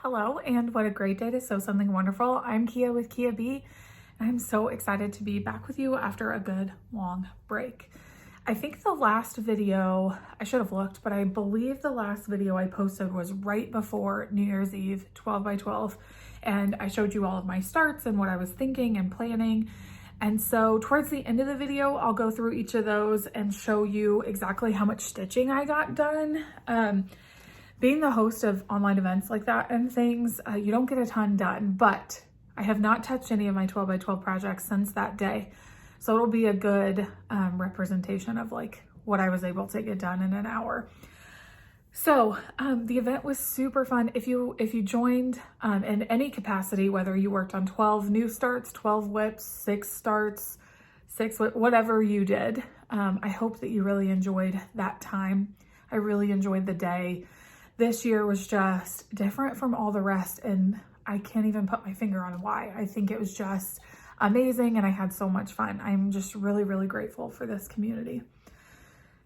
Hello, and what a great day to sew something wonderful. I'm Kia with Kia B, and I'm so excited to be back with you after a good long break. I think the last video, I should have looked, but I believe the last video I posted was right before New Year's Eve, 12 by 12, and I showed you all of my starts and what I was thinking and planning. And so towards the end of the video, I'll go through each of those and show you exactly how much stitching I got done. Being the host of online events like that and things, you don't get a ton done, but I have not touched any of my 12 by 12 projects since that day. So it'll be a good representation of like what I was able to get done in an hour. So the event was super fun. If you joined in any capacity, whether you worked on 12 new starts, 12 whips, 6 starts, 6 whatever you did, I hope that you really enjoyed that time. I really enjoyed the day. This year was just different from all the rest, and I can't even put my finger on why. I think it was just amazing, and I had so much fun. I'm just really, really grateful for this community.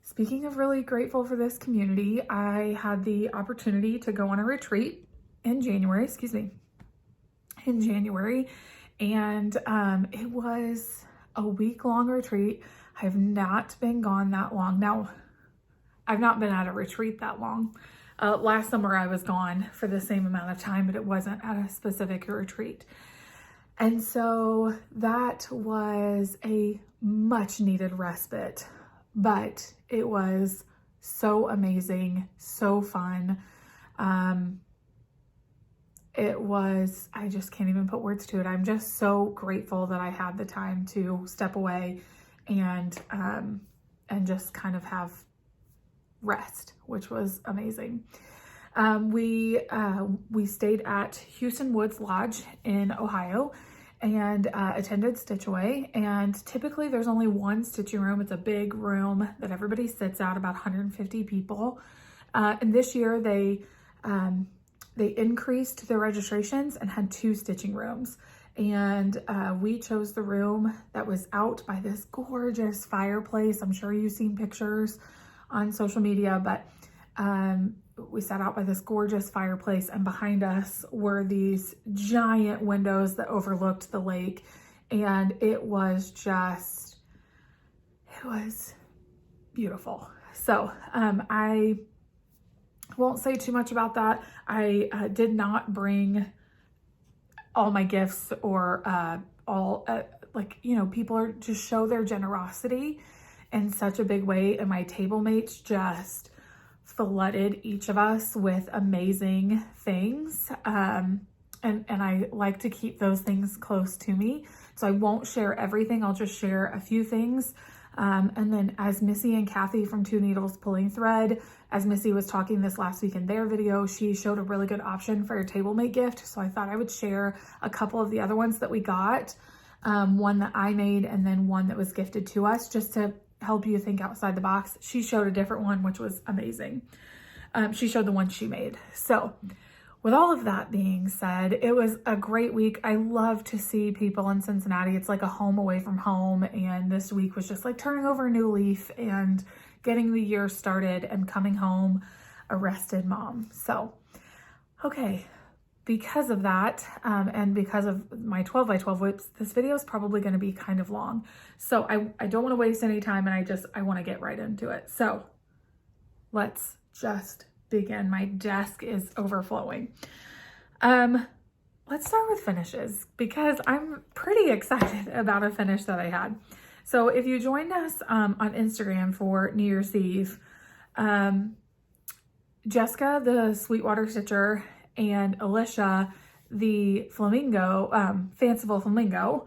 Speaking of really grateful for this community, I had the opportunity to go on a retreat in January, and it was a week-long retreat. I have not been gone that long. Now, I've not been at a retreat that long. Last summer I was gone for the same amount of time, but it wasn't at a specific retreat. And so that was a much needed respite, but it was so amazing, so fun. I just can't even put words to it. I'm just so grateful that I had the time to step away and just kind of have rest, which was amazing. We stayed at Houston Woods Lodge in Ohio and attended Stitch Away. And typically there's only one stitching room. It's a big room that everybody sits at, about 150 people. And this year they increased their registrations and had 2 stitching rooms. And we chose the room that was out by this gorgeous fireplace. I'm sure you've seen pictures on social media, but we sat out by this gorgeous fireplace, and behind us were these giant windows that overlooked the lake, and it was beautiful. So I won't say too much about that. I did not bring all my gifts or people are just show their generosity in such a big way, and my table mates just flooded each of us with amazing things, and I like to keep those things close to me, so I won't share everything. I'll just share a few things, and then as Missy and Kathy from Two Needles Pulling Thread, as Missy was talking this last week in their video, she showed a really good option for a table mate gift, so I thought I would share a couple of the other ones that we got, one that I made and then one that was gifted to us, just to help you think outside the box. She showed a different one, which was amazing. She showed the one she made. So with all of that being said, it was a great week. I love to see people in Cincinnati. It's like a home away from home. And this week was just like turning over a new leaf and getting the year started and coming home a rested mom. So, okay. Because of that, and because of my 12 by 12 whips, this video is probably going to be kind of long. So I don't want to waste any time, and I want to get right into it. So let's just begin. My desk is overflowing. Let's start with finishes, because I'm pretty excited about a finish that I had. So if you joined us on Instagram for New Year's Eve, Jessica, the Sweetwater Stitcher, and Alicia, the flamingo, fanciful flamingo,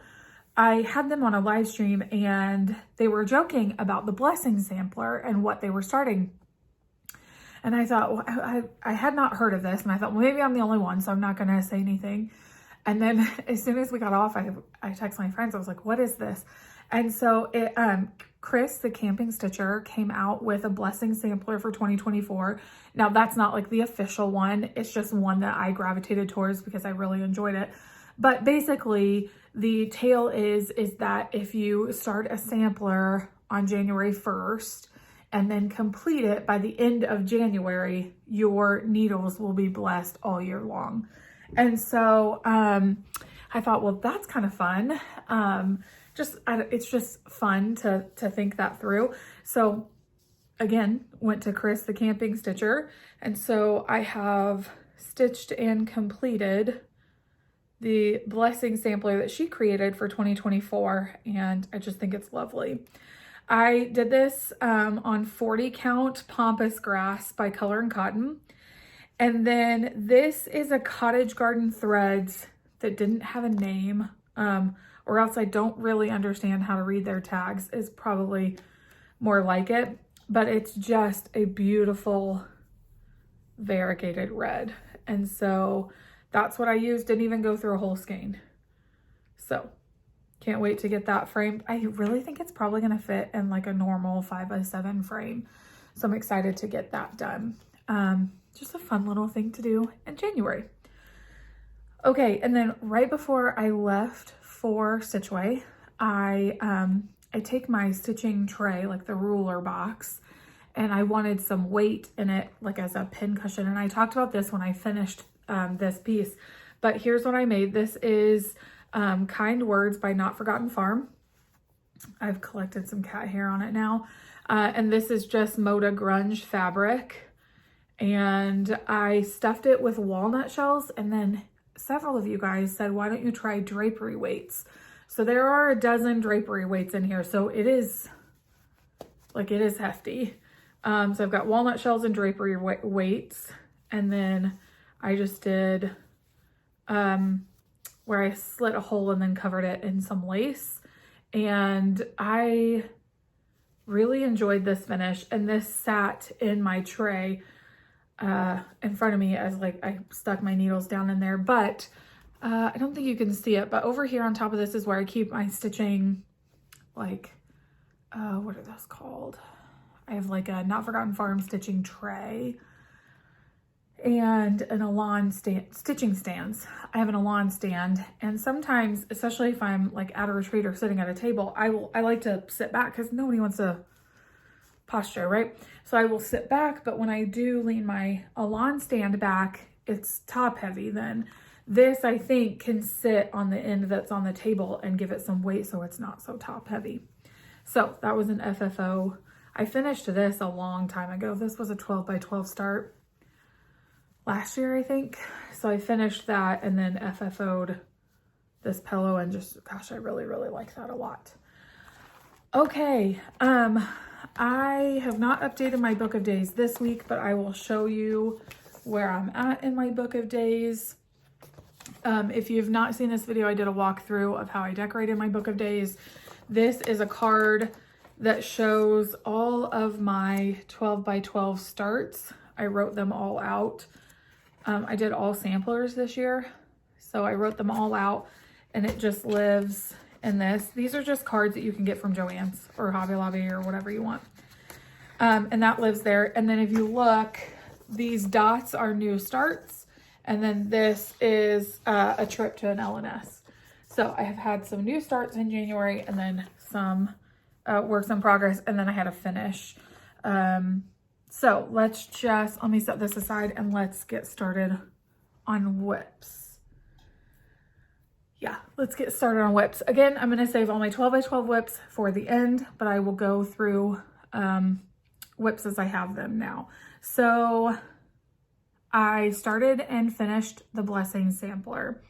I had them on a live stream, and they were joking about the blessing sampler and what they were starting. And I thought, well, I had not heard of this, and I thought, well, maybe I'm the only one, so I'm not going to say anything. And then as soon as we got off, I texted my friends. I was like, what is this? And so Chris, the camping stitcher, came out with a blessing sampler for 2024. Now that's not like the official one. It's just one that I gravitated towards because I really enjoyed it. But basically the tale is that if you start a sampler on January 1st and then complete it by the end of January, your needles will be blessed all year long. And so I thought, well, that's kind of fun. It's just fun to think that through. So again, went to Chris, the camping stitcher. And so I have stitched and completed the blessing sampler that she created for 2024. And I just think it's lovely. I did this on 40 count Pampas Grass by Color and Cotton. And then this is a Cottage Garden Threads that didn't have a name, or else I don't really understand how to read their tags, is probably more like it. But it's just a beautiful variegated red. And so that's what I used. Didn't even go through a whole skein. So can't wait to get that framed. I really think it's probably going to fit in like a normal 5x7 frame. So I'm excited to get that done. Just a fun little thing to do in January. Okay, and then right before I left for Stitchway, I take my stitching tray, like the ruler box, and I wanted some weight in it, like as a pin cushion. And I talked about this when I finished this piece, but here's what I made. This is Kind Words by Not Forgotten Farm. I've collected some cat hair on it now. And this is just Moda Grunge fabric. And I stuffed it with walnut shells, and then several of you guys said, why don't you try drapery weights? So there are a dozen drapery weights in here. So it is hefty. So I've got walnut shells and drapery weights. And then I just did, where I slit a hole and then covered it in some lace. And I really enjoyed this finish. And this sat in my tray in front of me as like I stuck my needles down in there, but I don't think you can see it, but over here on top of this is where I keep my stitching, like, what are those called? I have like a Not Forgotten Farm stitching tray and an Elan stitching stands. I have an Elan stand, and sometimes, especially if I'm like at a retreat or sitting at a table, I like to sit back because nobody wants to posture, right? So I will sit back, but when I do lean my Elan stand back, it's top heavy. Then this, I think, can sit on the end that's on the table and give it some weight so it's not so top heavy. So that was an FFO. I finished this a long time ago. This was a 12 by 12 start last year, I think. So I finished that and then FFO'd this pillow, and just, gosh, I really, really like that a lot. Okay, I have not updated my book of days this week, but I will show you where I'm at in my book of days. If you've not seen this video, I did a walkthrough of how I decorated my book of days. This is a card that shows all of my 12 by 12 starts. I wrote them all out. I did all samplers this year, so I wrote them all out, and it just lives in this. These are just cards that you can get from Joann's or Hobby Lobby or whatever you want. And that lives there. And then if you look, these dots are new starts. And then this is a trip to an LNS. So I have had some new starts in January, and then some works in progress. And then I had a finish. So let me set this aside and let's get started on whips. Yeah, let's get started on whips. Again, I'm going to save all my 12 by 12 whips for the end, but I will go through whips as I have them now. So I started and finished the blessing sampler.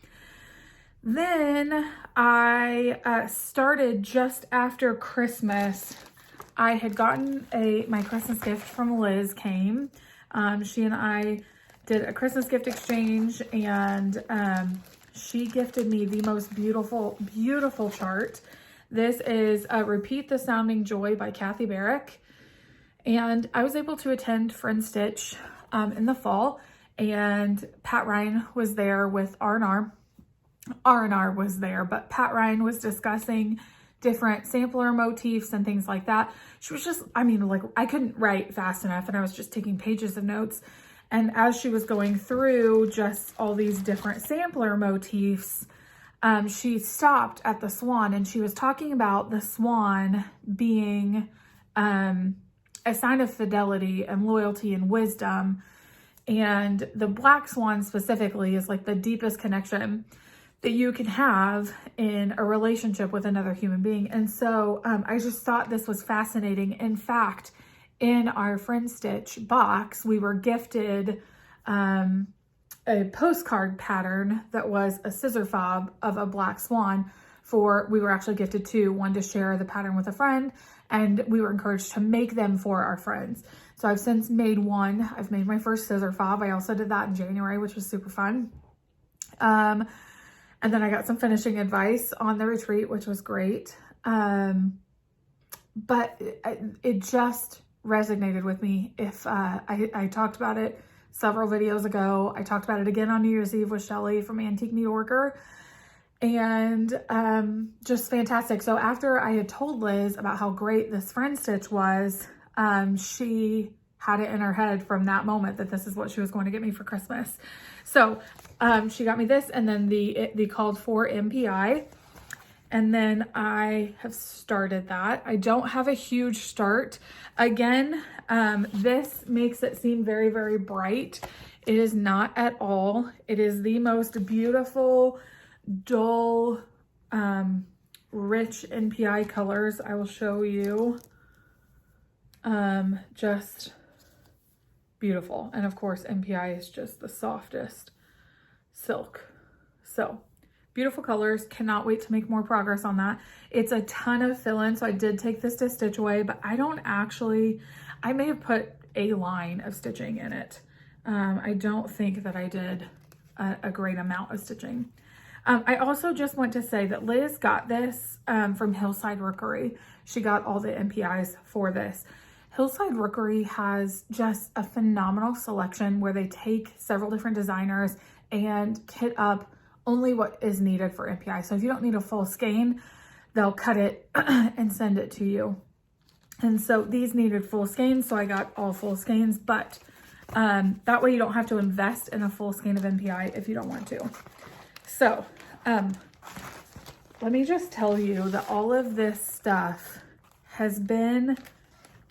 Then I started just after Christmas. I had gotten my Christmas gift from Liz came. She and I did a Christmas gift exchange, and she gifted me the most beautiful, beautiful chart. This is Repeat the Sounding Joy by Kathy Barrick. And I was able to attend Friend Stitch in the fall, and Pat Ryan was there with R&R. R&R was there, but Pat Ryan was discussing different sampler motifs and things like that. She was just, I mean, like, I couldn't write fast enough, and I was just taking pages of notes. And as she was going through just all these different sampler motifs, she stopped at the swan, and she was talking about the swan being a sign of fidelity and loyalty and wisdom. And the black swan specifically is like the deepest connection that you can have in a relationship with another human being. And so I just thought this was fascinating. In fact, in our Friend Stitch box, we were gifted a postcard pattern that was a scissor fob of a black swan. We were actually gifted two, one to share the pattern with a friend, and we were encouraged to make them for our friends. So I've since made one. I've made my first scissor fob. I also did that in January, which was super fun. And then I got some finishing advice on the retreat, which was great. But it just resonated with me. I talked about it several videos ago. I talked about it again on New Year's Eve with Shelly from Antique Needleworker, and just fantastic. So after I had told Liz about how great this Friend Stitch was, she had it in her head from that moment that this is what she was going to get me for Christmas. So she got me this, and then the called for MPI. And then I have started that. I don't have a huge start. Again, this makes it seem very, very bright. It is not at all. It is the most beautiful, dull, rich NPI colors. I will show you. Just beautiful. And of course, NPI is just the softest silk. So beautiful colors. Cannot wait to make more progress on that. It's a ton of fill-in, so I did take this to stitch away, but I may have put a line of stitching in it. I don't think that I did a great amount of stitching. I also just want to say that Liz got this from Hillside Rookery. She got all the NPIs for this. Hillside Rookery has just a phenomenal selection where they take several different designers and kit up only what is needed for NPI. So if you don't need a full skein, they'll cut it and send it to you. And so these needed full skeins, so I got all full skeins, but that way you don't have to invest in a full skein of NPI if you don't want to. So let me just tell you that all of this stuff has been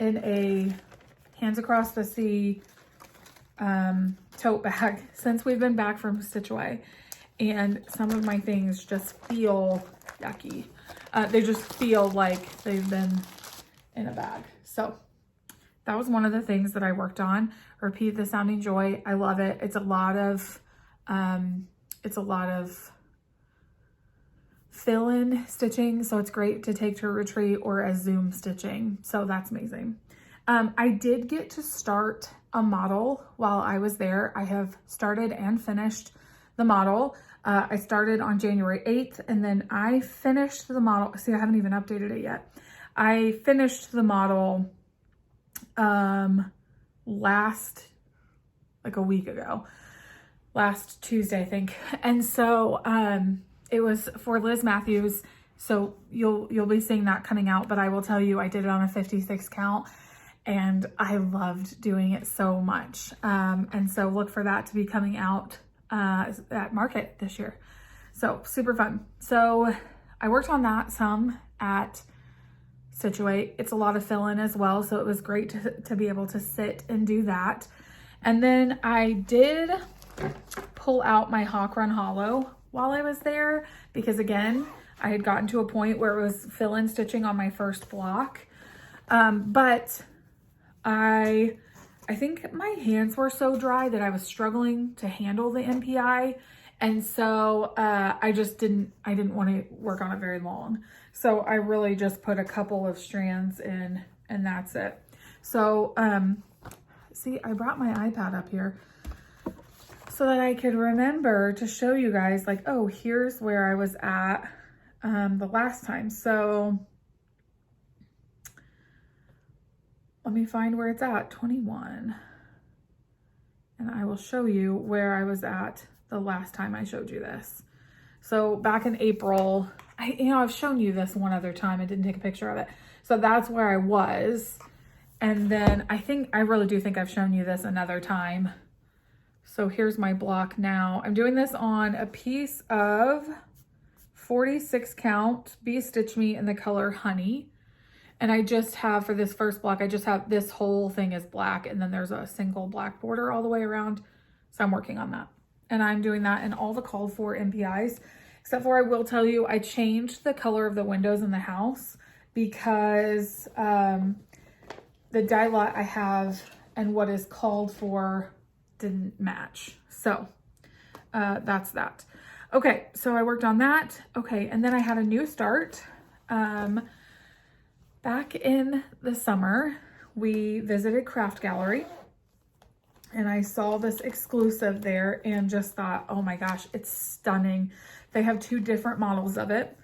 in a hands across the sea tote bag since we've been back from Stitch Away. And some of my things just feel yucky. They just feel like they've been in a bag. So that was one of the things that I worked on. Repeat the Sounding Joy. I love it. It's a lot of fill-in stitching. So it's great to take to a retreat or as Zoom stitching. So that's amazing. I did get to start a model while I was there. I have started and finished the model. I started on January 8th, and then I finished the model. See, I haven't even updated it yet. I finished the model like a week ago, last Tuesday, I think. And so it was for Liz Matthews. So you'll be seeing that coming out, but I will tell you, I did it on a 56 count. And I loved doing it so much. And so look for that to be coming out at Market this year. So super fun. So I worked on that some at Stitch Away. It's a lot of fill-in as well. So it was great to be able to sit and do that. And then I did pull out my Hawk Run Hollow while I was there, because again, I had gotten to a point where it was fill-in stitching on my first block. But I think my hands were so dry that I was struggling to handle the NPI. And so I didn't want to work on it very long. So I really just put a couple of strands in, and that's it. So see, I brought my iPad up here so that I could remember to show you guys, like, oh, here's where I was at the last time. So let me find where it's at, 21. And I will show you where I was at the last time I showed you this. So back in April, I've shown you this one other time. I didn't take a picture of it. So that's where I was. And then I really do think I've shown you this another time. So here's my block now. I'm doing this on a piece of 46 count Bee Stitch Me in the color Honey. And I just have, for this first block, I just have, this whole thing is black, and then there's a single black border all the way around. So I'm working on that. And I'm doing that in all the called for MPIs, except for, I will tell you, I changed the color of the windows in the house because the dye lot I have and what is called for didn't match. So that's that. Okay, so I worked on that. Okay, and then I had a new start. Back in the summer, we visited Craft Gallery, and I saw this exclusive there and just thought, oh my gosh, it's stunning. They have two different models of it.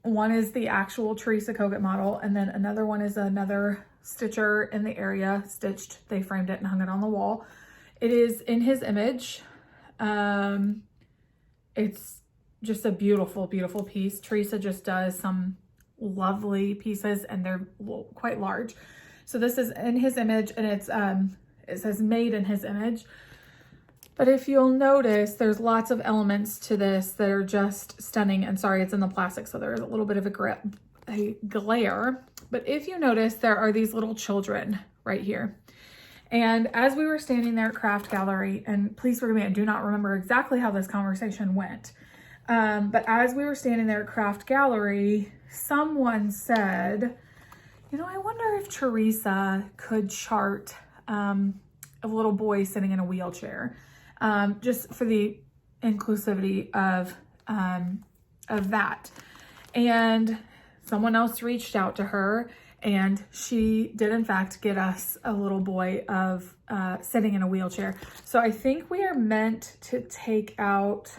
One is the actual Teresa Kogut model, and then another one is another stitcher in the area stitched. They framed it and hung it on the wall. It is in his image. It's just a beautiful, beautiful piece. Teresa just does some lovely pieces, and they're quite large. So this is in his image, and it's it says made in his image. But if you'll notice, there's lots of elements to this that are just stunning. And sorry, it's in the plastic, so there's a little bit of a glare. But if you notice, there are these little children right here. And as we were standing there at Craft Gallery, and please forgive me, I do not remember exactly how this conversation went. But as we were standing there at Craft Gallery, someone said, you know, I wonder if Teresa could chart a little boy sitting in a wheelchair, just for the inclusivity of that. And someone else reached out to her, and she did in fact get us a little boy of sitting in a wheelchair. So I think we are meant to take out,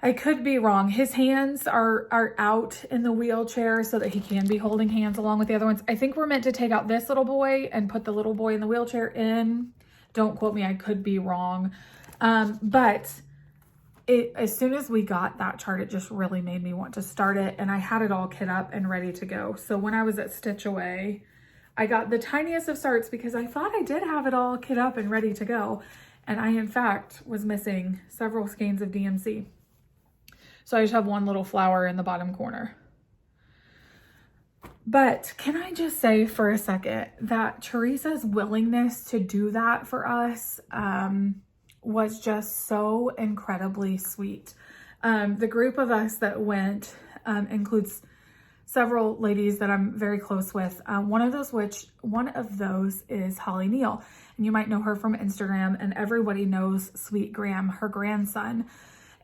I could be wrong, his hands are out in the wheelchair so that he can be holding hands along with the other ones. I think we're meant to take out this little boy and put the little boy in the wheelchair in. Don't quote me, I could be wrong. But as soon as we got that chart, it just really made me want to start it, and I had it all kit up and ready to go. So when I was at Stitch Away, I got the tiniest of starts because I thought I did have it all kit up and ready to go. And I, in fact, was missing several skeins of DMC. So I just have one little flower in the bottom corner. But can I just say for a second that Teresa's willingness to do that for us was just so incredibly sweet. The group of us that went includes several ladies that I'm very close with. One of those is Holly Neal, and you might know her from Instagram, and everybody knows Sweet Graham, her grandson.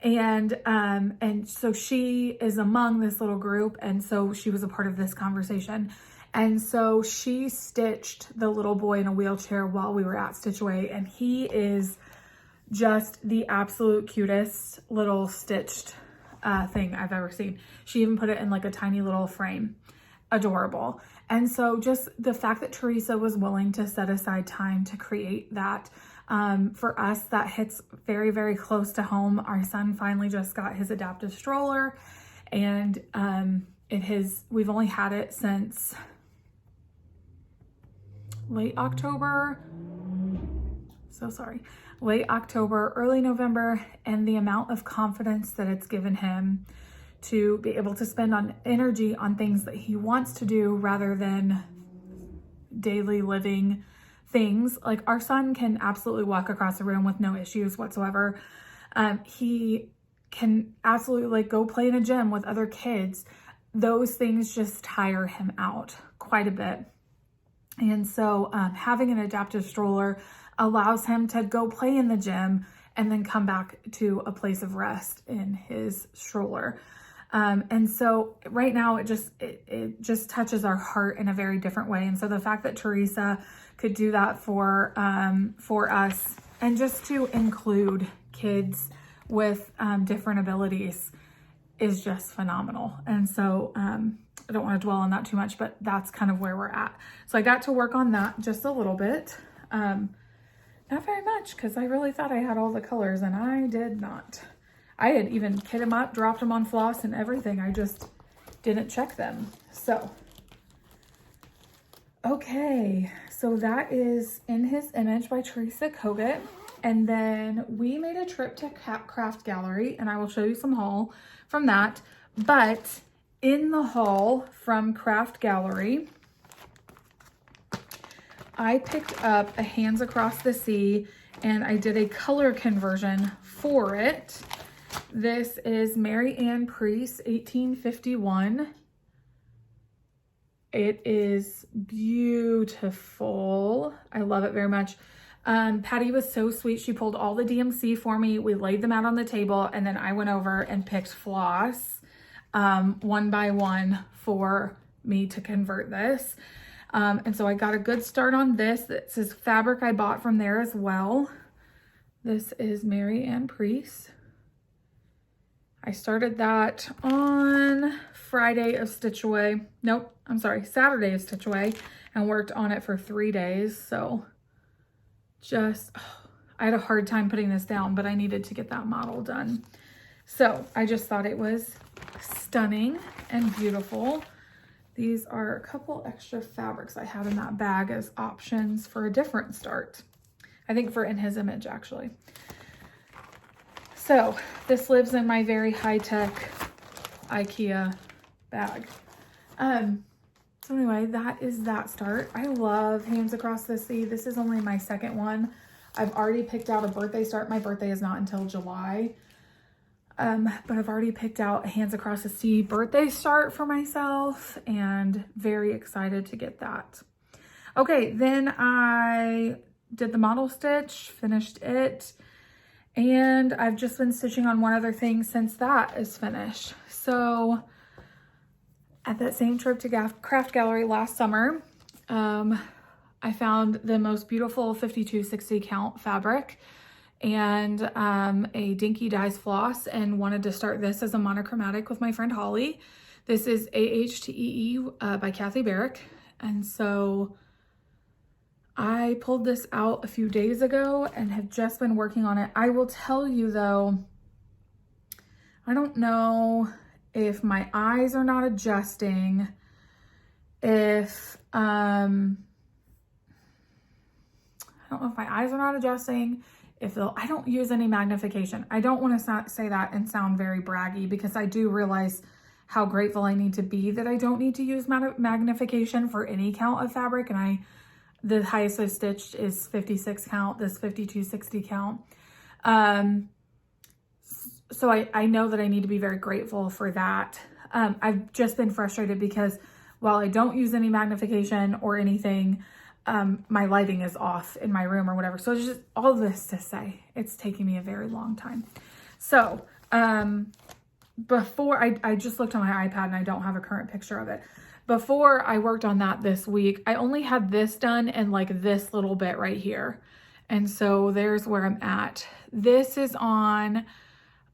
And so she is among this little group, and so she was a part of this conversation. And so she stitched the little boy in a wheelchair while we were at Stitch Away, and he is just the absolute cutest little stitched thing I've ever seen. She even put it in like a tiny little frame. Adorable. And so just the fact that Teresa was willing to set aside time to create that, for us, that hits very, very close to home. Our son finally just got his adaptive stroller, and we've only had it since late October. So sorry. Late October, early November, and the amount of confidence that it's given him to be able to spend on energy on things that he wants to do rather than daily living things. Like, our son can absolutely walk across the room with no issues whatsoever. He can absolutely like go play in a gym with other kids. Those things just tire him out quite a bit. And so having an adaptive stroller allows him to go play in the gym and then come back to a place of rest in his stroller. And so right now it just touches our heart in a very different way. And so the fact that Teresa could do that for us, and just to include kids with different abilities, is just phenomenal. And so I don't want to dwell on that too much, but that's kind of where we're at. So I got to work on that just a little bit. Not very much, because I really thought I had all the colors, and I did not. I had even kit them up, dropped them on floss and everything. I just didn't check them. So, okay. So that is In His Image by Teresa Kogut. And then we made a trip to Craft Gallery, and I will show you some haul from that. But in the haul from Craft Gallery, I picked up a Hands Across the Sea, and I did a color conversion for it. This is Mary Ann Priest, 1851. It is beautiful. I love it very much. Patty was so sweet. She pulled all the DMC for me. We laid them out on the table, and then I went over and picked floss one by one for me to convert this. And so I got a good start on this. This is fabric I bought from there as well. This is Mary Ann Priest. I started that on Friday of Stitch Away. Nope, I'm sorry, Saturday of Stitch Away, and worked on it for 3 days. So I had a hard time putting this down, but I needed to get that model done. So I just thought it was stunning and beautiful. These are a couple extra fabrics I had in that bag as options for a different start. I think for In His Image, actually. So this lives in my very high-tech IKEA bag. So anyway, that is that start. I love Hands Across the Sea. This is only my second one. I've already picked out a birthday start. My birthday is not until July. But I've already picked out a Hands Across the Sea birthday start for myself, and very excited to get that. Okay, then I did the model stitch, finished it, and I've just been stitching on one other thing since that is finished. So at that same trip to Craft Gallery last summer, I found the most beautiful 5260 count fabric and a Dinky Dyes floss, and wanted to start this as a monochromatic with my friend Holly. This is AHTEE by Kathy Barrick, and so I pulled this out a few days ago and have just been working on it. I will tell you though, I don't know if my eyes are not adjusting, if I don't know if my eyes are not adjusting, I don't use any magnification. I don't want to say that and sound very braggy, because I do realize how grateful I need to be that I don't need to use magnification for any count of fabric. And the highest I've stitched is 56 count, this 5260 count. So I know that I need to be very grateful for that. I've just been frustrated because while I don't use any magnification or anything, my lighting is off in my room or whatever. So it's just all this to say, it's taking me a very long time. So before I just looked on my iPad, and I don't have a current picture of it. Before I worked on that this week, I only had this done and like this little bit right here. And so there's where I'm at. This is on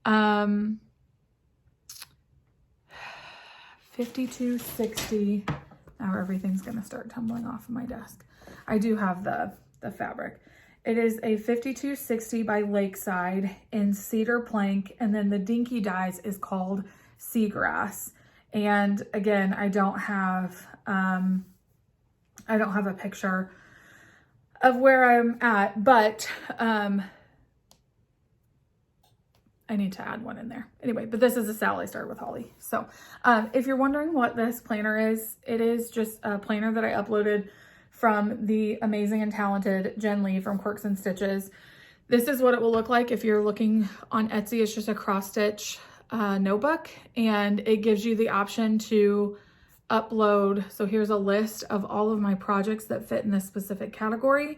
5260. Now everything's gonna start tumbling off of my desk. I do have the fabric. It is a 5260 by Lakeside in cedar plank, and then the Dinky Dyes is called Seagrass. And again, I don't have a picture of where I'm at, but I need to add one in there. Anyway, but this is a Sally Start with Holly. So if you're wondering what this planner is, it is just a planner that I uploaded from the amazing and talented Jen Lee from Quirks and Stitches. This is what it will look like if you're looking on Etsy. It's just a cross stitch notebook, and it gives you the option to upload. So here's a list of all of my projects that fit in this specific category.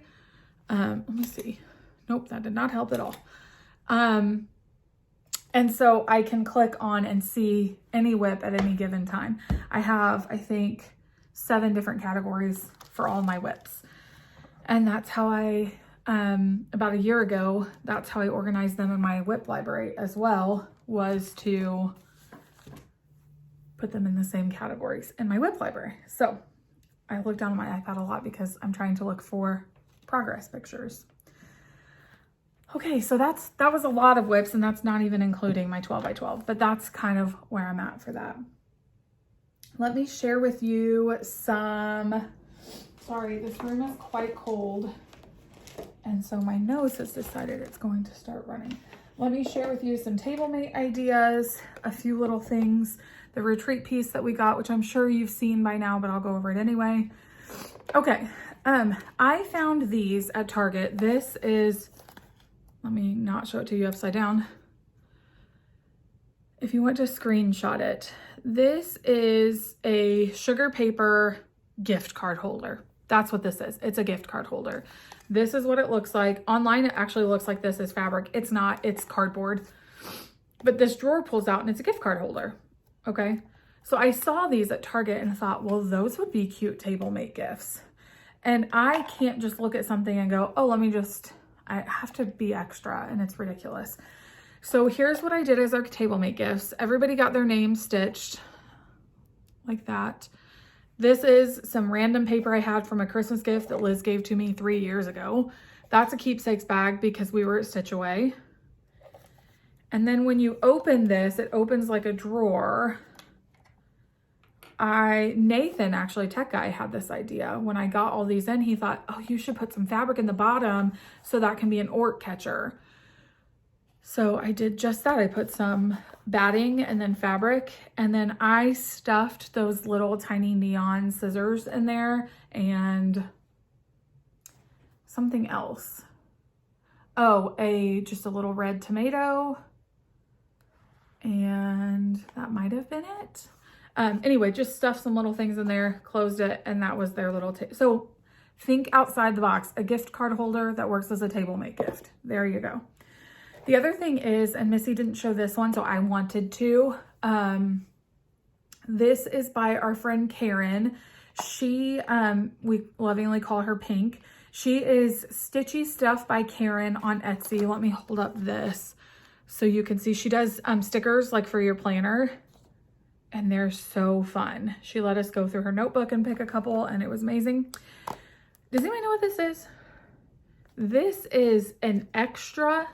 Let me see. Nope, that did not help at all. And so I can click on and see any whip at any given time. I have, I think, 7 different categories for all my whips. And that's how I, about a year ago, that's how I organized them in my whip library as well, was to put them in the same categories in my whip library. So I look down on my iPad a lot because I'm trying to look for progress pictures. Okay, so that was a lot of whips, and that's not even including my 12 by 12, but that's kind of where I'm at for that. Let me share with you some, sorry, this room is quite cold, and so my nose has decided it's going to start running. Let me share with you some table mate ideas, a few little things the retreat piece that we got, which I'm sure you've seen by now, but I'll go over it anyway. Okay, I found these at Target. This is, let me not show it to you upside down. If you want to screenshot it, this is a sugar paper gift card holder. That's what this is. It's a gift card holder. This is what it looks like. Online, it actually looks like this is fabric. It's not, it's cardboard. But this drawer pulls out and it's a gift card holder. Okay. So I saw these at Target and thought, well, those would be cute table mate gifts. And I can't just look at something and go, oh, I have to be extra, and it's ridiculous. So here's what I did as our table mate gifts. Everybody got their name stitched like that. This is some random paper I had from a Christmas gift that Liz gave to me 3 years ago. That's a Keepsakes bag because we were at Stitch Away. And then when you open this, it opens like a drawer. Nathan, actually, tech guy, had this idea. When I got all these in, he thought, oh, you should put some fabric in the bottom so that can be an orc catcher. So I did just that. I put some batting and then fabric, and then I stuffed those little tiny neon scissors in there and something else. Oh, just a little red tomato, and that might have been it. Anyway, just stuffed some little things in there, closed it, and that was their little so think outside the box. A gift card holder that works as a table mate gift. There you go. The other thing is, and Missy didn't show this one, so I wanted to. This is by our friend Karen. She, we lovingly call her Pink. She is Stitchy Stuff by Karen on Etsy. Let me hold up this so you can see. She does stickers like for your planner, and they're so fun. She let us go through her notebook and pick a couple, and it was amazing. Does anybody know what this is? This is an extras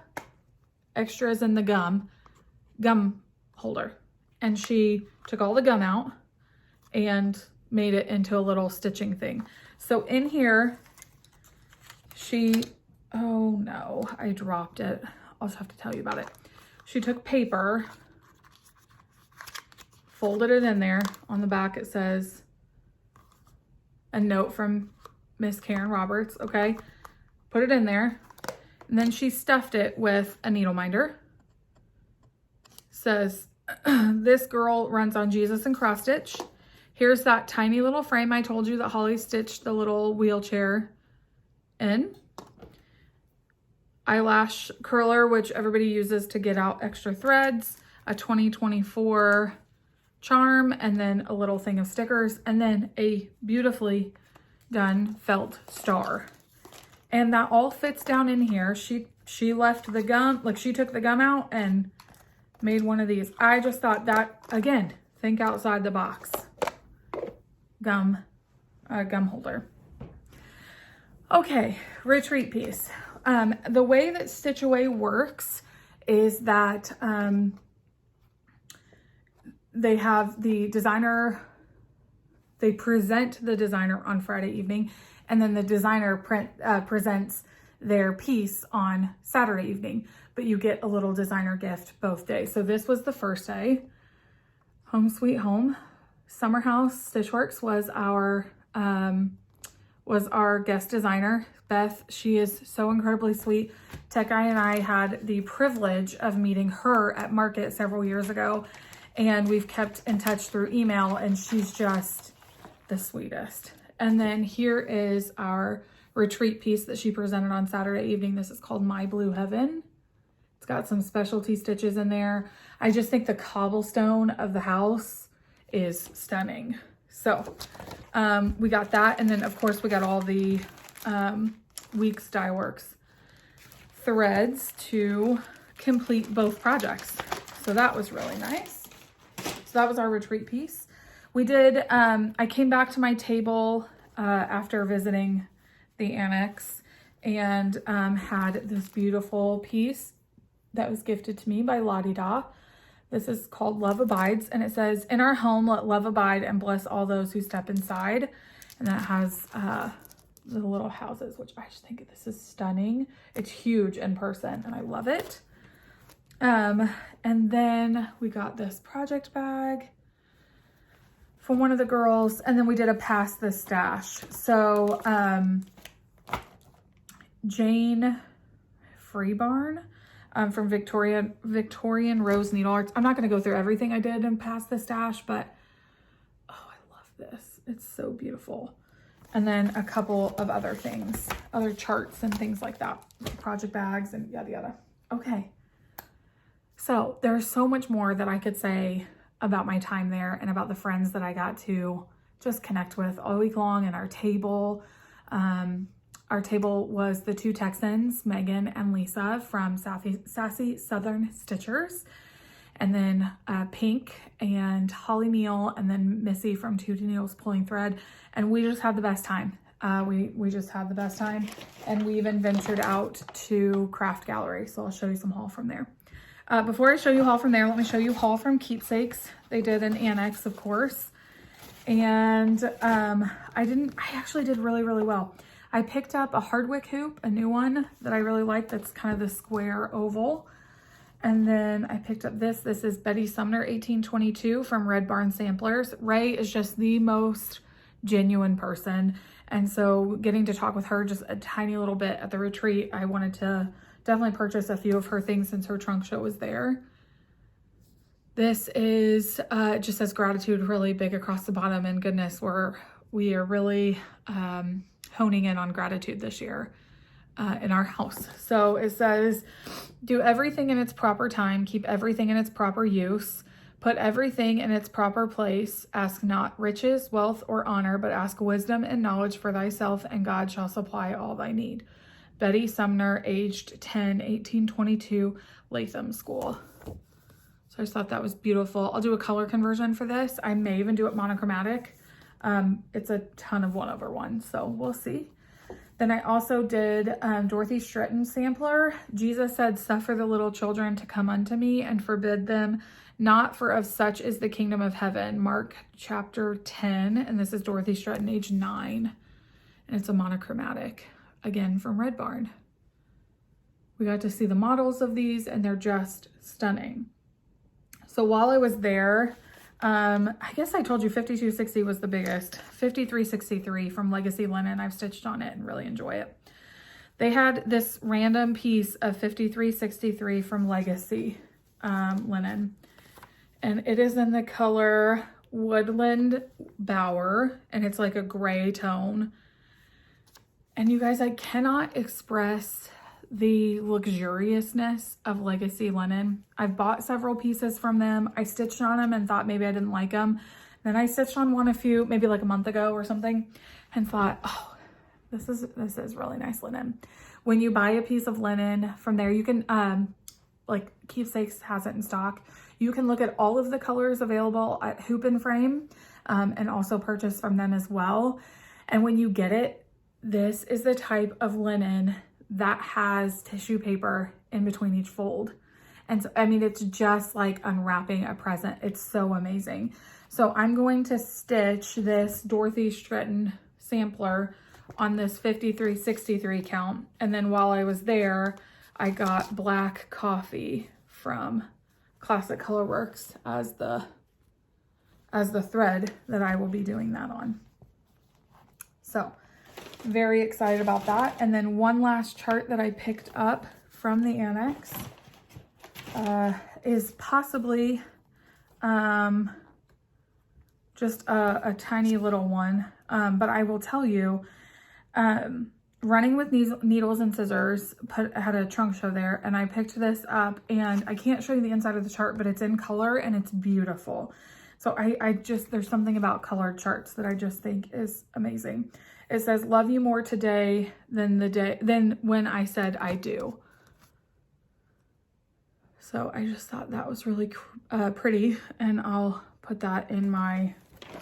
in the gum holder. And she took all the gum out and made it into a little stitching thing. So in here, oh no, I dropped it. I'll just have to tell you about it. She took paper, folded it in there. On the back, it says a note from Miss Karen Roberts, okay? Put it in there. And then she stuffed it with a needle minder. Says, this girl runs on Jesus and cross stitch. Here's that tiny little frame I told you that Holly stitched the little wheelchair in. Eyelash curler, which everybody uses to get out extra threads. A 2024 charm, and then a little thing of stickers, and then a beautifully done felt star. And that all fits down in here. She left the gum, like she took the gum out and made one of these. I just thought that, again, think outside the box. Gum holder. Okay, retreat piece. The way that Stitch Away works is that they have the designer, they present the designer on Friday evening, and then the designer presents their piece on Saturday evening, but you get a little designer gift both days. So this was the first day. Home Sweet Home. Summer House Stitchworks was our guest designer, Beth. She is so incredibly sweet. Tech Guy and I had the privilege of meeting her at Market several years ago, and we've kept in touch through email, and she's just the sweetest. And then here is our retreat piece that she presented on Saturday evening. This is called My Blue Heaven. It's got some specialty stitches in there. I just think the cobblestone of the house is stunning. So we got that. And then of course we got all the Weeks Dye Works threads to complete both projects. So that was really nice. So that was our retreat piece. We did, I came back to my table after visiting the annex and had this beautiful piece that was gifted to me by Lottie Da. This is called Love Abides, and it says, in our home, let love abide and bless all those who step inside. And that has the little houses, which I just think this is stunning. It's huge in person and I love it. And then we got this project bag. from one of the girls, and then we did a pass the stash. So Jane Freebarn from Victorian Rose Needle Arts. I'm not going to go through everything I did and pass the stash, but oh, I love this. It's so beautiful. And then a couple of other things, other charts and things like that, project bags and yada yada. Okay, so there's so much more that I could say about my time there and about the friends that I got to just connect with all week long. And our table was the two Texans, Megan and Lisa from Sassy Southern Stitchers, and then Pink and Holly Neal, and then Missy from Tues Needles Pulling Thread. And we just had the best time. We just had the best time. And we even ventured out to Craft Gallery. So I'll show you some haul from there. Before I show you haul from there, let me show you haul from Keepsakes. They did an annex, of course. And I actually did really, really well. I picked up a Hardwick hoop, a new one that I really like. That's kind of the square oval. And then I picked up this. This is Betty Sumner 1822 from Red Barn Samplers. Ray is just the most genuine person. And so getting to talk with her just a tiny little bit at the retreat, I wanted to definitely purchase a few of her things since her trunk show was there. This is just says gratitude really big across the bottom, and goodness, we are really honing in on gratitude this year in our house. So it says, do everything in its proper time, keep everything in its proper use, put everything in its proper place, ask not riches, wealth, or honor, but ask wisdom and knowledge for thyself, and God shall supply all thy need. Betty Sumner, aged 10, 1822, Latham School. So I just thought that was beautiful. I'll do a color conversion for this. I may even do it monochromatic. It's a ton of 1/1, so we'll see. Then I also did Dorothy Stretton sampler. Jesus said, suffer the little children to come unto me and forbid them not, for of such is the kingdom of heaven. Mark chapter 10, and this is Dorothy Stretton, age 9. And it's a monochromatic, again from Red Barn. We got to see the models of these, and they're just stunning. So while I was there, I guess I told you 5260 was the biggest. 5363 from Legacy Linen. I've stitched on it and really enjoy it. They had this random piece of 5363 from Legacy Linen. And it is in the color Woodland Bower. And it's like a gray tone. And you guys, I cannot express the luxuriousness of Legacy Linen. I've bought several pieces from them. I stitched on them and thought maybe I didn't like them. Then I stitched on one a few, maybe like a month ago or something, and thought, oh, this is really nice linen. When you buy a piece of linen from there, you can, like Keepsakes has it in stock. You can look at all of the colors available at Hoop and Frame, and also purchase from them as well. And when you get it, this is the type of linen that has tissue paper in between each fold. And so, I mean, it's just like unwrapping a present. It's so amazing. So I'm going to stitch this Dorothy Stretton sampler on this 5363 count. And then while I was there, I got Black Coffee from Classic Colorworks as the thread that I will be doing that on. So very excited about that. And then one last chart that I picked up from the annex is possibly just a tiny little one. But I will tell you, running with needles and scissors, had a trunk show there, and I picked this up, and I can't show you the inside of the chart, but it's in color and it's beautiful. So I just, there's something about colored charts that I just think is amazing. It says, love you more today than when I said I do. So I just thought that was really pretty, and I'll put that in my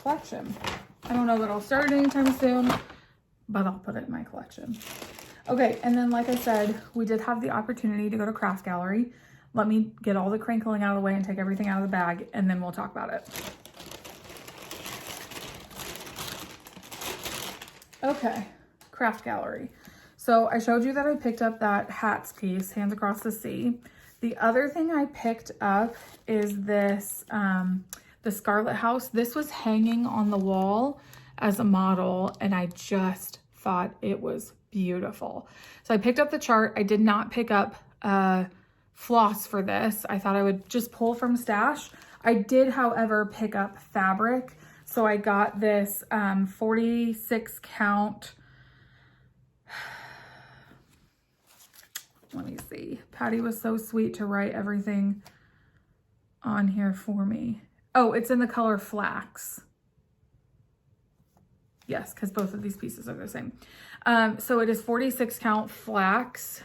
collection. I don't know that I'll start it anytime soon, but I'll put it in my collection. Okay, and then like I said, we did have the opportunity to go to Craft Gallery. Let me get all the crinkling out of the way and take everything out of the bag, and then we'll talk about it. Okay, Craft Gallery. So I showed you that I picked up that hats piece, Hands Across the Sea. The other thing I picked up is this, the Scarlet House. This was hanging on the wall as a model, and I just thought it was beautiful. So I picked up the chart. I did not pick up floss for this. I thought I would just pull from stash. I did, however, pick up fabric. So I got this 46 count. Let me see. Patty was so sweet to write everything on here for me. Oh, it's in the color flax. Yes, because both of these pieces are the same. So it is 46 count flax,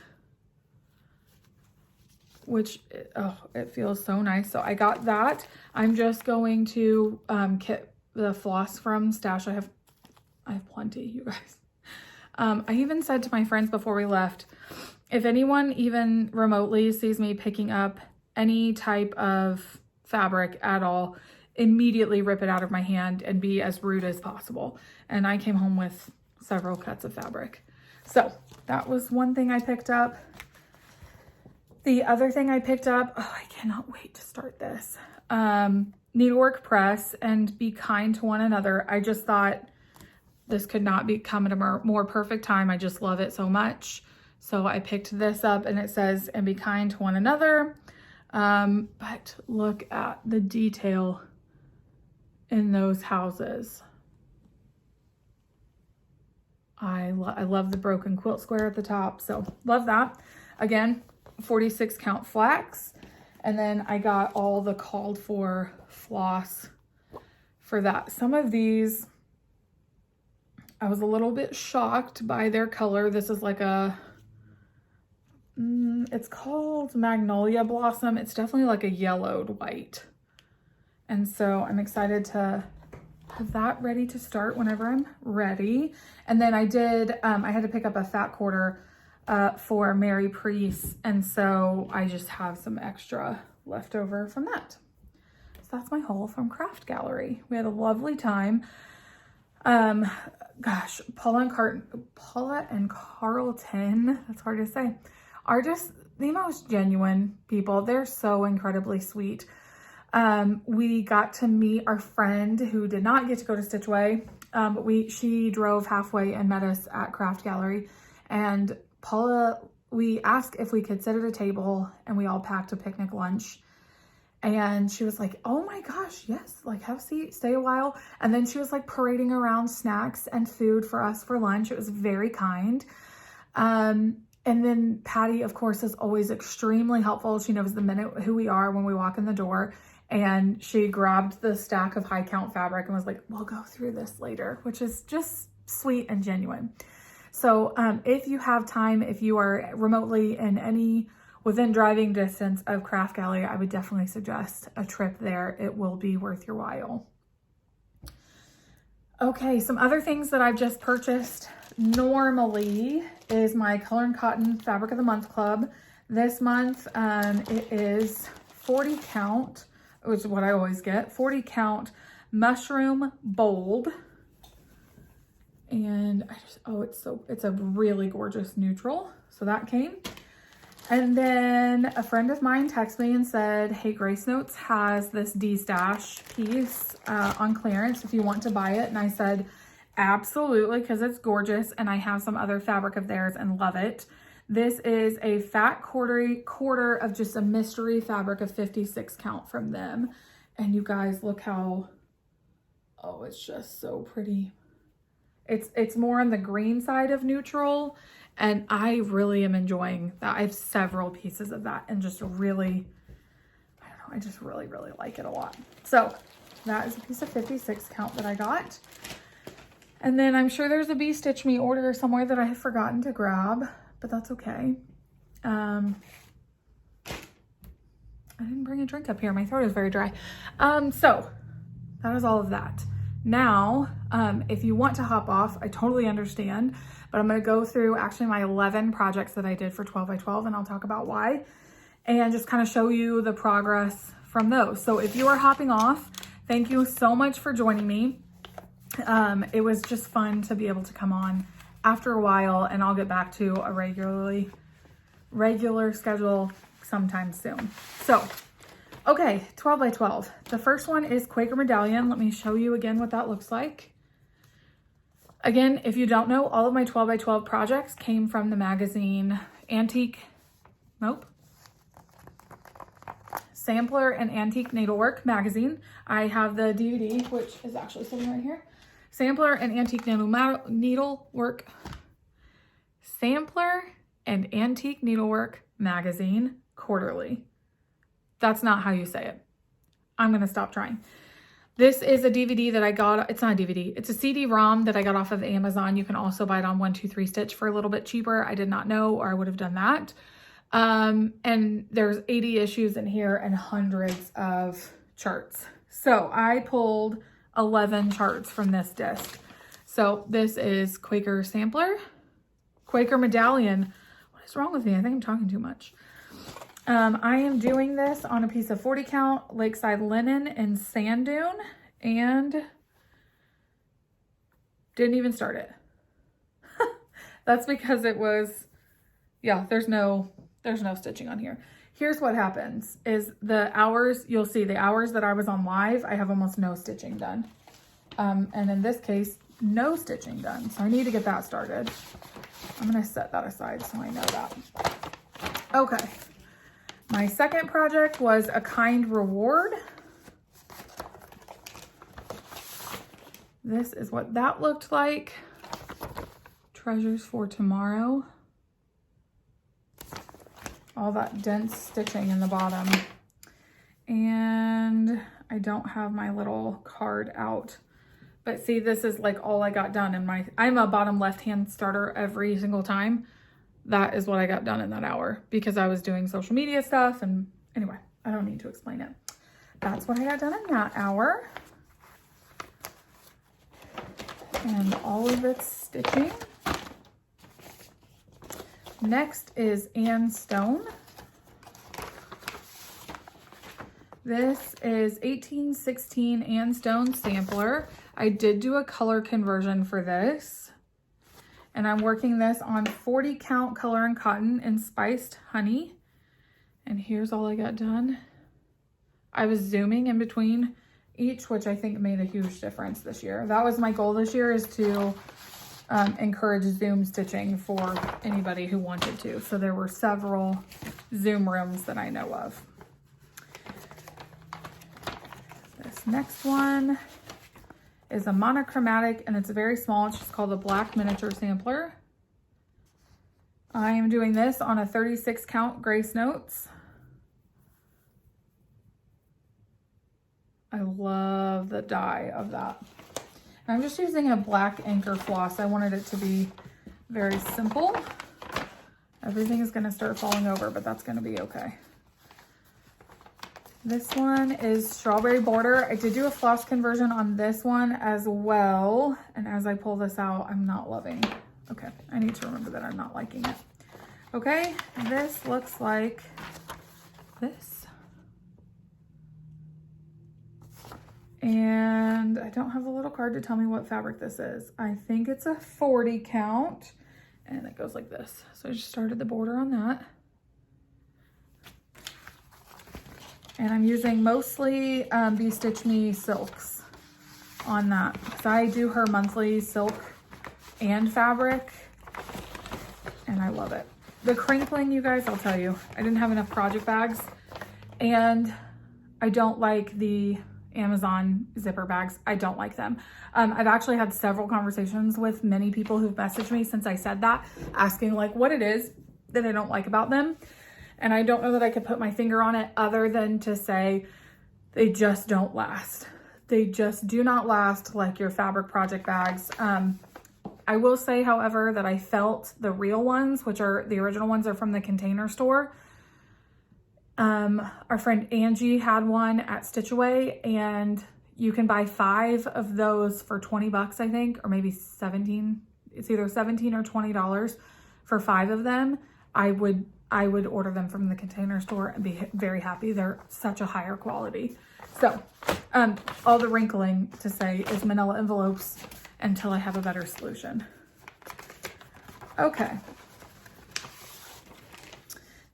which, oh, it feels so nice. So I got that. I'm just going to get the floss from stash. I have plenty, you guys. I even said to my friends before we left, if anyone even remotely sees me picking up any type of fabric at all, immediately rip it out of my hand and be as rude as possible. And I came home with several cuts of fabric. So that was one thing I picked up. The other thing I picked up, oh, I cannot wait to start this. Needlework press and be kind to one another. I just thought this could not come at a more perfect time. I just love it so much. So I picked this up, and it says, and be kind to one another. But look at the detail in those houses. I love the broken quilt square at the top. So love that. Again, 46 count flax. And then I got all the called for floss for that. Some of these, I was a little bit shocked by their color. This is like a, it's called Magnolia Blossom. It's definitely like a yellowed white. And so I'm excited to have that ready to start whenever I'm ready. And then I did, I had to pick up a fat quarter for Mary Priest. And so I just have some extra left over from that. So that's my haul from Craft Gallery. We had a lovely time. Gosh, Paula and Carlton, that's hard to say, are just the most genuine people. They're so incredibly sweet. We got to meet our friend who did not get to go to Stitchway, but she drove halfway and met us at Craft Gallery. And Paula, we asked if we could sit at a table, and we all packed a picnic lunch. And she was like, oh my gosh, yes, like have a seat, stay a while. And then she was like parading around snacks and food for us for lunch. It was very kind. And then Patty, of course, is always extremely helpful. She knows the minute who we are when we walk in the door. And she grabbed the stack of high count fabric and was like, we'll go through this later, which is just sweet and genuine. So if you have time, if you are remotely within driving distance of Craft Gallery, I would definitely suggest a trip there. It will be worth your while. Okay, some other things that I've just purchased normally is my Color and Cotton Fabric of the Month Club. This month, it is 40 count, which is what I always get, 40 count Mushroom Bold. And I just, oh, it's a really gorgeous neutral. So that came. And then a friend of mine texted me and said, hey, Grace Notes has this D-Stash piece on clearance if you want to buy it. And I said, absolutely, because it's gorgeous. And I have some other fabric of theirs and love it. This is a fat quarter of just a mystery fabric of 56 count from them. And you guys, look how, oh, it's just so pretty. It's more on the green side of neutral, and I really am enjoying that. I have several pieces of that and just really, I don't know, I just really, really like it a lot. So that is a piece of 56 count that I got. And then I'm sure there's a Bee Stitch Me order somewhere that I have forgotten to grab, but that's okay. I didn't bring a drink up here. My throat is very dry. So that is all of that. Now, if you want to hop off, I totally understand, but I'm going to go through actually my 11 projects that I did for 12 by 12, and I'll talk about why, and just kind of show you the progress from those. So if you are hopping off, thank you so much for joining me. It was just fun to be able to come on after a while, and I'll get back to a regular schedule sometime soon. So Okay, 12 by 12. The first one is Quaker Medallion. Let me show you again what that looks like. Again, if you don't know, all of my 12 by 12 projects came from the magazine Sampler and Antique Needlework magazine. I have the DVD, which is actually sitting right here. Sampler and Antique Needlework. Sampler and Antique Needlework magazine quarterly. That's not how you say it. I'm going to stop trying. This is a DVD that I got. It's not a DVD. It's a CD-ROM that I got off of Amazon. You can also buy it on 1-2-3 Stitch for a little bit cheaper. I did not know, or I would have done that. And there's 80 issues in here and hundreds of charts. So I pulled 11 charts from this disc. So this is Quaker Sampler, Quaker Medallion. What is wrong with me? I think I'm talking too much. I am doing this on a piece of 40 count Lakeside Linen in Sand Dune, and didn't even start it. That's because it was, yeah, there's no stitching on here. Here's what happens is the hours, you'll see the hours that I was on live, I have almost no stitching done. And in this case, no stitching done. So I need to get that started. I'm going to set that aside so I know that. Okay. My second project was A Kind Reward. This is what that looked like. Treasures for Tomorrow. All that dense stitching in the bottom. And I don't have my little card out. But see, this is like all I got done in my, I'm a bottom left-hand starter every single time. That is what I got done in that hour because I was doing social media stuff. And anyway, I don't need to explain it. That's what I got done in that hour. And all of its stitching. Next is Anne Stone. This is 1816 Anne Stone sampler. I did do a color conversion for this. And I'm working this on 40 count color and cotton in Spiced Honey. And here's all I got done. I was zooming in between each, which I think made a huge difference this year. That was my goal this year, is to encourage zoom stitching for anybody who wanted to. So there were several zoom rooms that I know of. This next one is a monochromatic, and it's very small. It's just called a Black Miniature Sampler. I am doing this on a 36 count Grace Notes. I love the dye of that. I'm just using a black anchor floss. I wanted it to be very simple. Everything is going to start falling over, but that's going to be okay. This one is Strawberry Border. I did do a floss conversion on this one as well. And as I pull this out, I'm not loving. Okay, I need to remember that I'm not liking it. Okay, this looks like this. And I don't have a little card to tell me what fabric this is. I think it's a 40 count, and it goes like this. So I just started the border on that. And I'm using mostly Be Stitch Me silks on that. So I do her monthly silk and fabric, and I love it. The crinkling, you guys, I'll tell you, I didn't have enough project bags, and I don't like the Amazon zipper bags. I don't like them. I've actually had several conversations with many people who've messaged me since I said that, asking like what it is that I don't like about them. And I don't know that I could put my finger on it other than to say they just don't last. They just do not last like your fabric project bags. I will say, however, that I felt the real ones, which are the original ones, are from the Container Store. Our friend Angie had one at Stitch Away, and you can buy 5 of those for 20 bucks, I think, or maybe 17. It's either 17 or $20 for 5 of them. I would order them from the Container Store and be very happy. They're such a higher quality. So, all the wrinkling to say is manila envelopes until I have a better solution. Okay.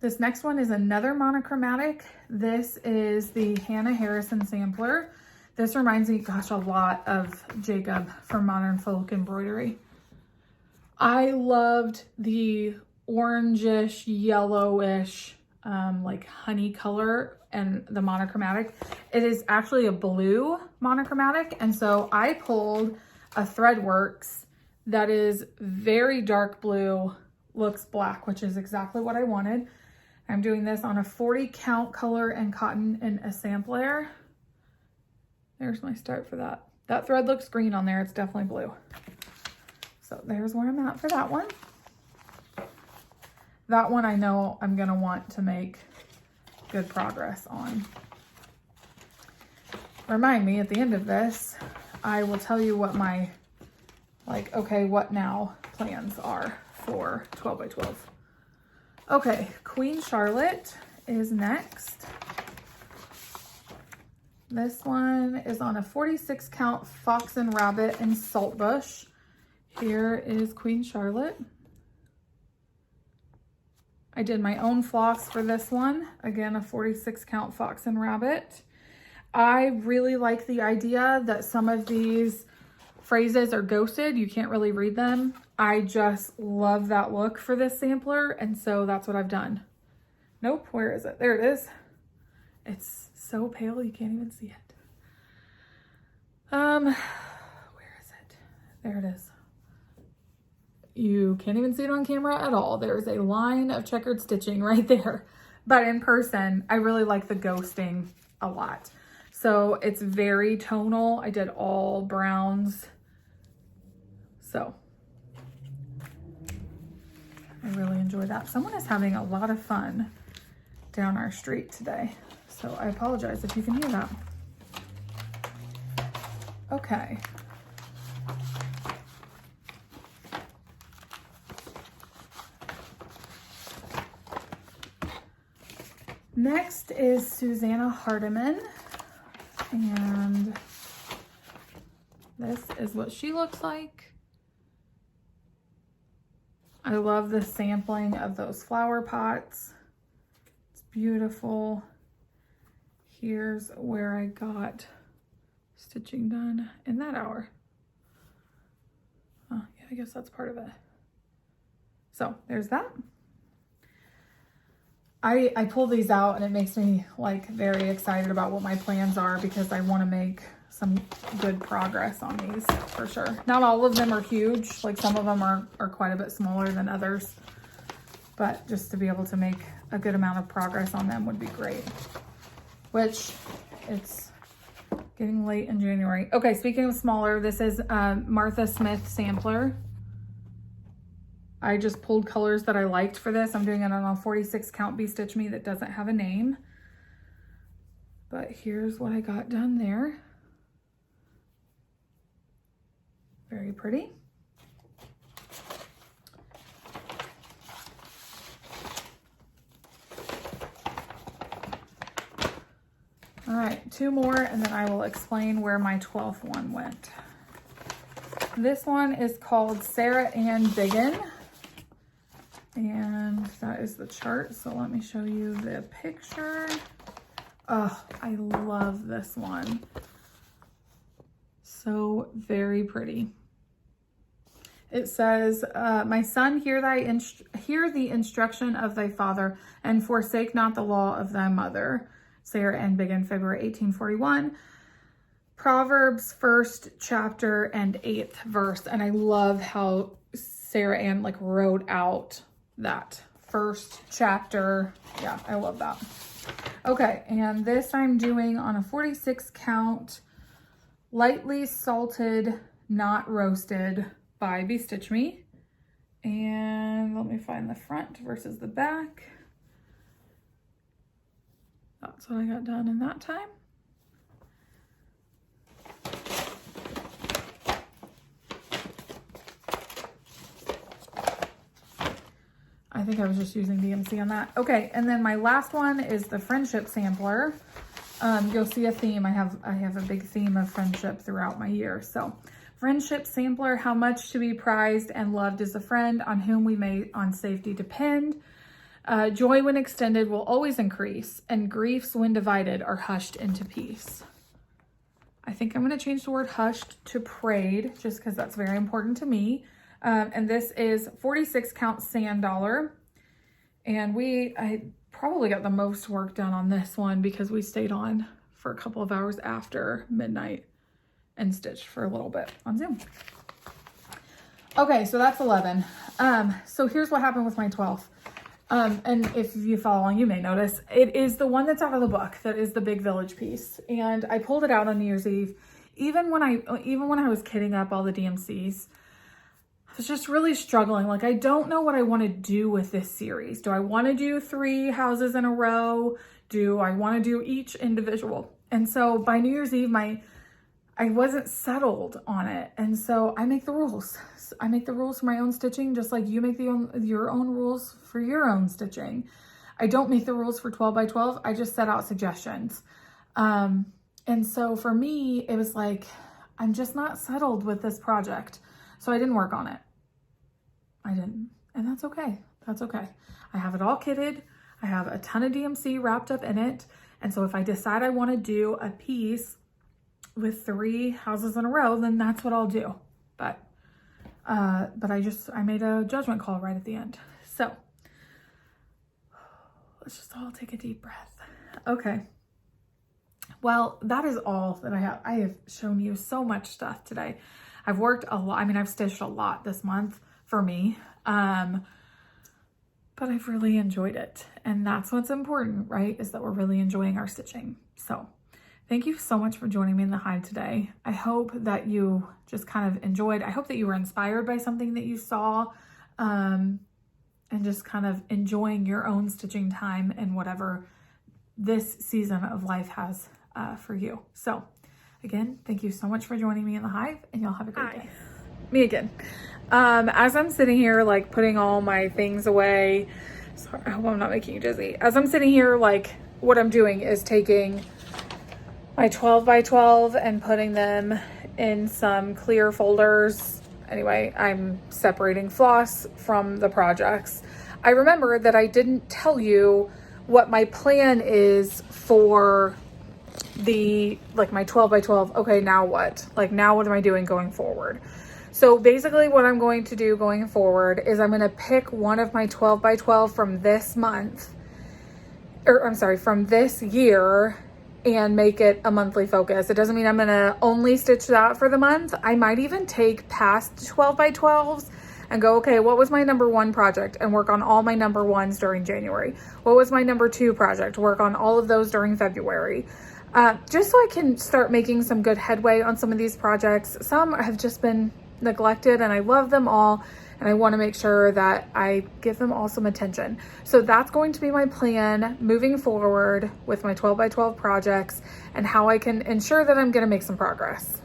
This next one is another monochromatic. This is the Hannah Harrison sampler. This reminds me, gosh, a lot of Jacob from Modern Folk Embroidery. I loved the orangish, yellowish, like honey color and the monochromatic. It is actually a blue monochromatic. And so I pulled a Threadworks that is very dark blue, looks black, which is exactly what I wanted. I'm doing this on a 40 count color and cotton in a sampler. There's my start for that. That thread looks green on there. It's definitely blue. So there's where I'm at for that one. That one I know I'm gonna want to make good progress on. Remind me at the end of this, I will tell you what my, like, okay, what now plans are for 12 by 12. Okay, Queen Charlotte is next. This one is on a 46 count Fox and Rabbit and Saltbush. Here is Queen Charlotte. I did my own floss for this one. Again, a 46 count Fox and Rabbit. I really like the idea that some of these phrases are ghosted. You can't really read them. I just love that look for this sampler. And so that's what I've done. Nope, where is it? There it is. It's so pale you can't even see it. Where is it? There it is. You can't even see it on camera at all. There's a line of checkered stitching right there. But in person, I really like the ghosting a lot. So it's very tonal. I did all browns. So I really enjoy that. Someone is having a lot of fun down our street today. So I apologize if you can hear that. Okay. Next is Susanna Hardiman, and this is what she looks like. I love the sampling of those flower pots. It's beautiful. Here's where I got stitching done in that hour. Oh, yeah, I guess that's part of it. So there's that. I pull these out and it makes me like very excited about what my plans are because I want to make some good progress on these for sure. Not all of them are huge. Like some of them are quite a bit smaller than others, but just to be able to make a good amount of progress on them would be great, which it's getting late in January. Okay, speaking of smaller, this is Martha Smith sampler. I just pulled colors that I liked for this. I'm doing it on a 46 count B-Stitch Me that doesn't have a name. But here's what I got done there. Very pretty. All right, two more and then I will explain where my 12th one went. This one is called Sarah Ann Biggin. And that is the chart. So let me show you the picture. Oh, I love this one. So very pretty. It says, my son, hear the instruction of thy father, and forsake not the law of thy mother. Sarah Ann Biggin, February 1841. Proverbs 1st chapter and 8th verse. And I love how Sarah Ann like wrote out that first chapter. Yeah, I love that. Okay, and this I'm doing on a 46 count, lightly salted, not roasted by B-Stitch Me. And let me find the front versus the back. That's what I got done in that time. I think I was just using DMC on that. Okay, and then my last one is the friendship sampler. You'll see a theme. I have a big theme of friendship throughout my year. So, friendship sampler, how much to be prized and loved is a friend on whom we may on safety depend. Joy when extended will always increase, and griefs when divided are hushed into peace. I think I'm going to change the word hushed to prayed, just because that's very important to me. And this is 46 count sand dollar. And I probably got the most work done on this one because we stayed on for a couple of hours after midnight and stitched for a little bit on Zoom. Okay, so that's 11. So here's what happened with my 12th. And if you follow along, you may notice it is the one that's out of the book. That is the big village piece. And I pulled it out on New Year's Eve. Even when I was kitting up all the DMCs, I was just really struggling. Like, I don't know what I want to do with this series. Do I want to do 3 houses in a row? Do I want to do each individual? And so by New Year's Eve, I wasn't settled on it. And so I make the rules. I make the rules for my own stitching, just like you make your own rules for your own stitching. I don't make the rules for 12 by 12. I just set out suggestions. And so for me, it was like, I'm just not settled with this project. So I didn't work on it. I didn't. And that's okay. That's okay. I have it all kitted. I have a ton of DMC wrapped up in it. And so if I decide I want to do a piece with 3 houses in a row, then that's what I'll do. But I made a judgment call right at the end. So let's just all take a deep breath. Okay. Well, that is all that I have. I have shown you so much stuff today. I've worked a lot. I mean, I've stitched a lot this month for me. But I've really enjoyed it. And that's what's important, right? Is that we're really enjoying our stitching. So thank you so much for joining me in the hive today. I hope that you just kind of enjoyed. I hope that you were inspired by something that you saw, and just kind of enjoying your own stitching time and whatever this season of life has for you. So again, thank you so much for joining me in the hive, and y'all have a great day. Me again. As I'm sitting here, like, putting all my things away, sorry, I hope I'm not making you dizzy. As I'm sitting here, like, what I'm doing is taking my 12 by 12 and putting them in some clear folders. Anyway, I'm separating floss from the projects. I remember that I didn't tell you what my plan is for my 12 by 12. Okay, now what? Like, now what am I doing going forward? So basically what I'm going to do going forward is I'm going to pick one of my 12 by 12 from this month, or I'm sorry, from this year, and make it a monthly focus. It doesn't mean I'm going to only stitch that for the month. I might even take past 12 by 12s and go, okay, what was my number 1 project, and work on all my number 1s during January. What was my number 2 project? Work on all of those during February. Just so I can start making some good headway on some of these projects. Some have just been neglected, and I love them all, and I want to make sure that I give them all some attention. So that's going to be my plan moving forward with my 12 by 12 projects, and how I can ensure that I'm going to make some progress.